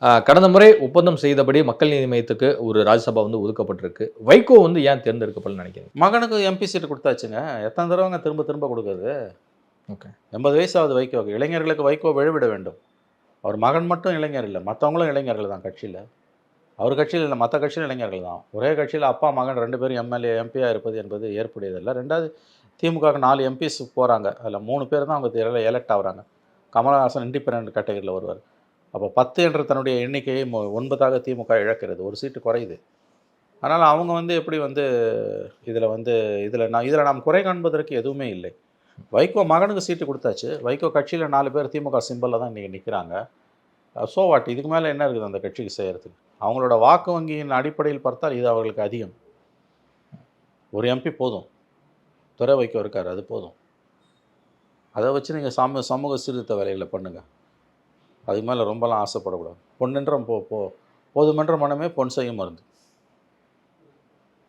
கடந்த முறை ஒப்பந்தம் செய்தபடி மக்கள் நீதி மய்யத்துக்கு ஒரு ராஜ்யசபா ஒதுக்கப்பட்டிருக்கு. வைகோ ஏன் தேர்ந்தெடுக்கப்படலன்னு நினைக்கிறீங்க? மகனுக்கு எம்பி சீட் குடுத்தாச்சுங்க. எத்தன தடவங்க திரும்ப திரும்ப குடுக்குறது? ஓகே. 80 வயசு ஆகுது வைகோவுக்கு. இளைஞர்களுக்கு வைகோ வழிவிட வேண்டும். அவர் மகன் மட்டும் இளைஞர் இல்ல. மத்தவங்களும் இளைஞர்கள் தான் கட்சியில. அவர் கட்சியில இல்ல, மத்த கட்சியிலும் இளைஞர்கள் தான். ஒரே கட்சியில அப்பா, மகன் 2 பேரும் எம்எல்ஏ, எம்பியா இருப்பது என்பது ஏற்புடையதல்ல. 2வது திமுகவுக்கு 4 எம்பிஸ் போறாங்க. அதில 3 பேர் தான் அவங்க எலெக்ட் ஆகுறாங்க. கமலஹாசன் இண்டிபெண்டன்ட் கேட்டகரியில வருவார். அப்போ 10 என்ற தன்னுடைய எண்ணிக்கையை 9ஆக திமுக இழக்கிறது. ஒரு சீட்டு குறையுது. அதனால அவங்க எப்படி இதில நாம் குறை காண்பதற்கு எதுவுமே இல்லை. வைகோ மகனுக்கு சீட்டு குடுத்தாச்சு. வைகோ கட்சியில 4 பேர் திமுக சிம்பல்ல தான் இன்னைக்கு நிக்கிறாங்க. So what? இதுக்கு மேல என்ன இருக்குது அந்த கட்சிக்கு செய்யறதுக்கு? அவங்களோட வாக்கு வங்கியின் அடிப்படையில் பார்த்தால் இது அவர்களுக்கு அதிகம். ஒரு எம்பி போதும். துரை வைகோ இருக்காரு, அது போதும். அதை வச்சு நீங்க சமூக சீர்திருத்த வேலைகளை பண்ணுங்க. அதுக்கு மேல ரொம்பலாம் ஆசைப்படக்கூடாது. பொன்னென்ற போதுமென்ற மனமே பொன் செய்யும் மருந்து.